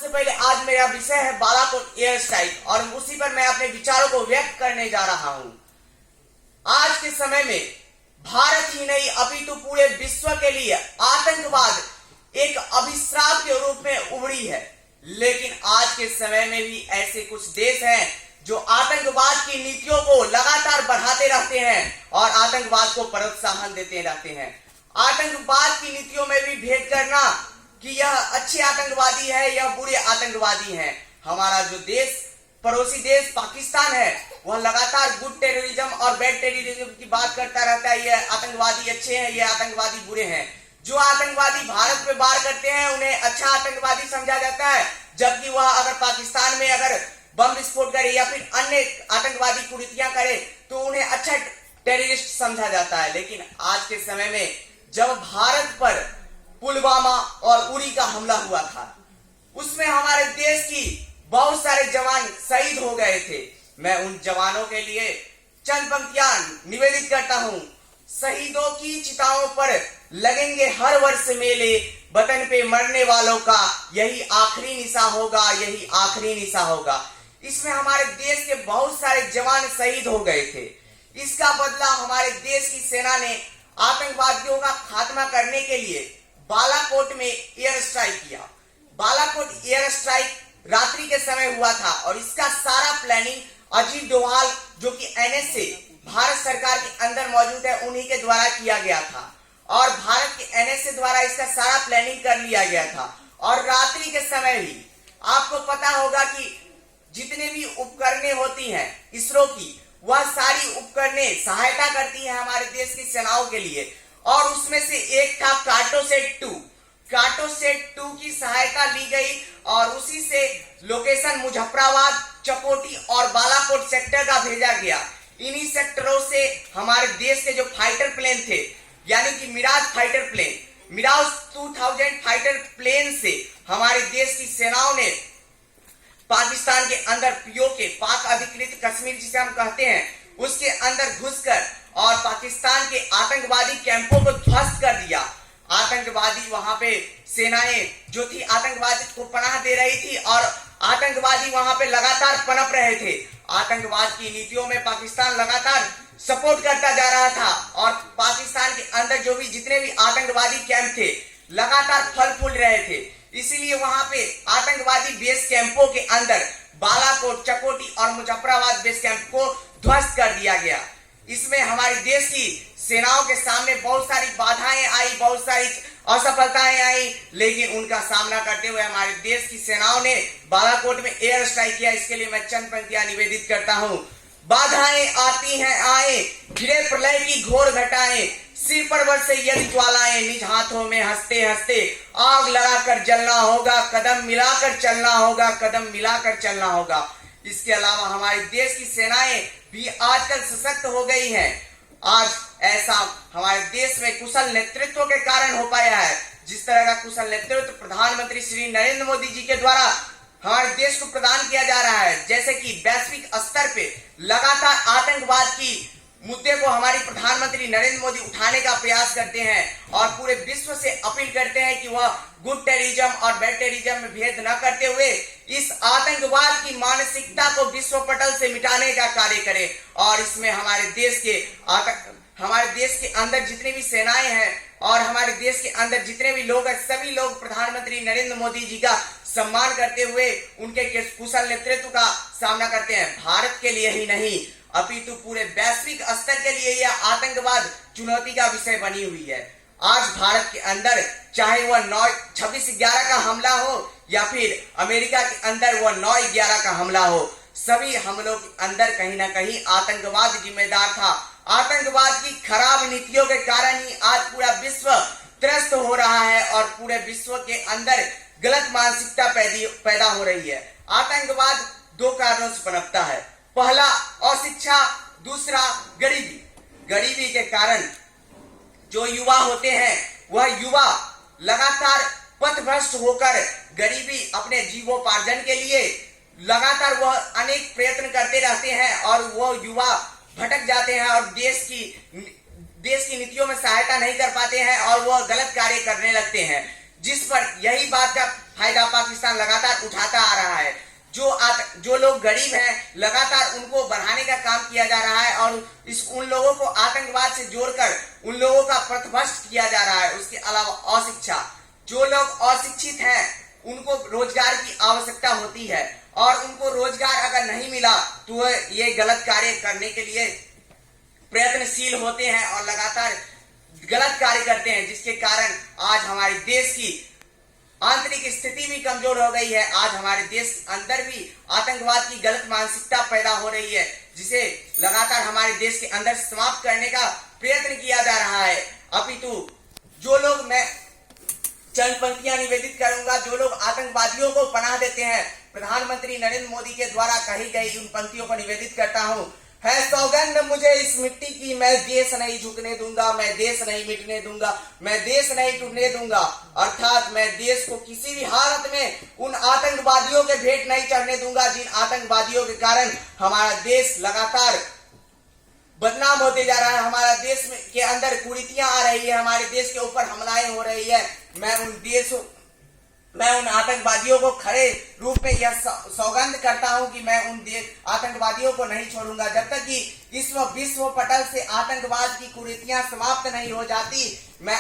सबसे पहले आज मेरा विषय है बालाकोट एयर स्ट्राइक और उसी पर मैं अपने विचारों को व्यक्त करने जा रहा हूं। आज के समय में भारत ही नहीं अपितु पूरे विश्व के लिए आतंकवाद एक अभिशाप के रूप में उभरी है। लेकिन आज के समय में भी ऐसे कुछ देश हैं जो आतंकवाद की नीतियों को लगातार बढ़ाते रहते हैं और आतंकवाद को प्रोत्साहन देते रहते हैं। आतंकवाद की नीतियों में भी भेद करना कि यह अच्छे आतंकवादी है, यह बुरे आतंकवादी हैं। हमारा जो देश पड़ोसी देश पाकिस्तान है वह लगातार गुड टेररिज्म और बैड टेररिज्म की बात करता रहता है। यह आतंकवादी अच्छे हैं, यह आतंकवादी बुरे हैं। जो आतंकवादी भारत पे वार करते हैं उन्हें अच्छा आतंकवादी समझा जाता है, जबकि वह अगर पाकिस्तान में अगर बम विस्फोट करे या फिर अन्य आतंकवादी कुरीतियां करे तो उन्हें अच्छा टेररिस्ट समझा जाता है। लेकिन आज के समय में जब भारत पर पुलवामा और उरी का हमला हुआ था उसमें हमारे देश की बहुत सारे जवान शहीद हो गए थे। मैं उन जवानों के लिए चंद पंक्तियां निवेदित करता हूं। शहीदों की चिताओं पर लगेंगे हर वर्ष मेले, वतन पे मरने वालों का यही आखिरी निशा होगा, यही आखिरी निशा होगा। इसमें हमारे देश के बहुत सारे जवान शहीद हो गए थे। इसका बदला हमारे देश की सेना ने आतंकवादियों का खात्मा करने के लिए बालाकोट में एयर स्ट्राइक किया। बालाकोट एयर स्ट्राइक रात्रि के समय हुआ था और इसका सारा प्लानिंग अजीत डोभाल जो कि एनएसए भारत सरकार के अंदर मौजूद है उन्हीं के द्वारा किया गया था और भारत के एनएसए द्वारा इसका सारा प्लानिंग कर लिया गया था। और रात्रि के समय भी आपको पता होगा कि जितने भी उपकरणें होती हैं इसरो की, वह सारी उपकरणें सहायता करती हैं हमारे देश की सेनाओं के लिए। और उसमें से एक था कार्टोसेट 2 की सहायता ली गई और उसी से लोकेशन मुजफ्फराबाद, चकोटी और बालाकोट सेक्टर का भेजा गया। इन्हीं सेक्टरों से हमारे देश के जो फाइटर प्लेन थे यानी कि Mirage fighter plane, Mirage 2000 fighter plane से हमारे देश की सेनाओं ने पाकिस्तान के अंदर पीओके पाक अधिकृत कश्मीर जिसे हम कहते हैं उसके अंदर घुसकर और पाकिस्तान के आतंकवादी कैंपों को ध्वस्त कर दिया। आतंकवादी वहां पे सेनाएं जो थी आतंकवादी को पनाह दे रही थी और आतंकवादी वहां पे लगातार पनप रहे थे। आतंकवाद की नीतियों में पाकिस्तान लगातार सपोर्ट करता जा रहा था और पाकिस्तान के अंदर जो भी जितने भी आतंकवादी कैंप थे लगातार फल फूल रहे थे। इसीलिए वहां पे आतंकवादी बेस कैंपों के अंदर बालाकोट, चकोटी और मुजफ्फराबाद बेस कैंप को ध्वस्त कर दिया गया। इसमें हमारे देश की सेनाओं के सामने बहुत सारी बाधाएं आई, बहुत सारी असफलताएं आई, लेकिन उनका सामना करते हुए हमारे देश की सेनाओं ने बालाकोट में एयर स्ट्राइक किया। इसके लिए मैं चंद पंक्तियां निवेदित करता हूं। बाधाएं आती हैं आए, घिरे प्रलय की घोर घटाएं, सिर पर बरसे यदि ज्वालाएं, निज हाथों में हंसते हंसते आग लगाकर जलना होगा, कदम मिलाकर चलना होगा, कदम मिलाकर चलना होगा। इसके अलावा हमारे देश की सेनाएं भी आजकल सशक्त हो गई हैं। आज ऐसा हमारे देश में कुशल नेतृत्व के कारण हो पाया है। जिस तरह का कुशल नेतृत्व प्रधानमंत्री श्री नरेंद्र मोदी जी के द्वारा हमारे देश को प्रदान किया जा रहा है, जैसे कि वैश्विक स्तर पे लगातार आतंकवाद की मुद्दे को हमारी प्रधानमंत्री नरेंद्र मोदी उठाने का प्रयास करते हैं और पूरे विश्व से अपील करते हैं कि वह गुड टेररिज्म और बैड टेररिज्म में भेद न करते हुए इस आतंकवाद की मानसिकता को विश्व पटल से मिटाने का कार्य करे। और इसमें हमारे देश के अंदर जितनी भी सेनाएं हैं और हमारे देश के अंदर जितने भी लोग हैं सभी लोग प्रधानमंत्री नरेंद्र मोदी जी का सम्मान करते हुए उनके कुशल नेतृत्व का सामना करते हैं। भारत के लिए ही नहीं अपितु पूरे वैश्विक स्तर के लिए यह आतंकवाद चुनौती का विषय बनी हुई है। आज भारत के अंदर चाहे वह 26/11 का हमला हो या फिर अमेरिका के अंदर वह 9/11 का हमला हो, सभी हमलों के अंदर कहीं ना कहीं आतंकवाद जिम्मेदार था। आतंकवाद की खराब नीतियों के कारण ही आज पूरा विश्व त्रस्त हो रहा है और पूरे विश्व के अंदर गलत मानसिकता पैदा हो रही है। आतंकवाद 2 कारणों से पनपता है। पहला अशिक्षा, दूसरा गरीबी। गरीबी के कारण जो युवा होते हैं वह युवा लगातार पथभ्रष्ट होकर गरीबी अपने जीवोपार्जन के लिए लगातार वह अनेक प्रयत्न करते रहते हैं और वह युवा भटक जाते हैं और देश की नीतियों में सहायता नहीं कर पाते हैं और वह गलत कार्य करने लगते हैं। जिस पर यही बात का फायदा पाकिस्तान लगातार उठाता आ रहा है। जो लोग गरीब हैं लगातार उनको बढ़ाने का काम किया जा रहा है और उन लोगों को आतंकवाद से जोड़कर उन लोगों का पथभ्रष्ट किया जा रहा है। उसके अलावा अशिक्षा, जो लोग अशिक्षित हैं उनको रोजगार की आवश्यकता होती है और उनको रोजगार अगर नहीं मिला तो ये गलत कार्य करने के लिए प्रयत्नशील होते हैं और लगातार गलत कार्य करते हैं, जिसके कारण आज हमारे देश की आंतरिक स्थिति भी कमजोर हो गई है। आज हमारे देश के अंदर भी आतंकवाद की गलत मानसिकता पैदा हो रही है, जिसे लगातार हमारे देश के अंदर समाप्त करने का प्रयत्न किया जा रहा है। अपितु जो लोग, मैं चंद पंक्तियां निवेदित करूंगा, जो लोग आतंकवादियों को पनाह देते हैं, प्रधानमंत्री नरेंद्र मोदी के द्वारा कही गई उन पंक्तियों को निवेदित करता हूं। है सौगंध मुझे इस मिट्टी की, मैं देश नहीं झुकने दूंगा, मैं देश नहीं मिटने दूंगा, मैं देश नहीं टूटने दूंगा। अर्थात मैं देश को किसी भी हालत में उन आतंकवादियों के भेंट नहीं चढ़ने दूंगा जिन आतंकवादियों के कारण हमारा देश लगातार बदनाम होते जा रहा है, हमारा देश में के अंदर कुरीतियां आ रही है, हमारे देश के ऊपर हमलाएं हो रही है। मैं उन आतंकवादियों को खड़े रूप में यह सौगंध करता हूं कि मैं उन आतंकवादियों को नहीं छोड़ूंगा जब तक कि इस विश्व पटल से आतंकवाद की कुरीतियां समाप्त नहीं हो जाती। मैं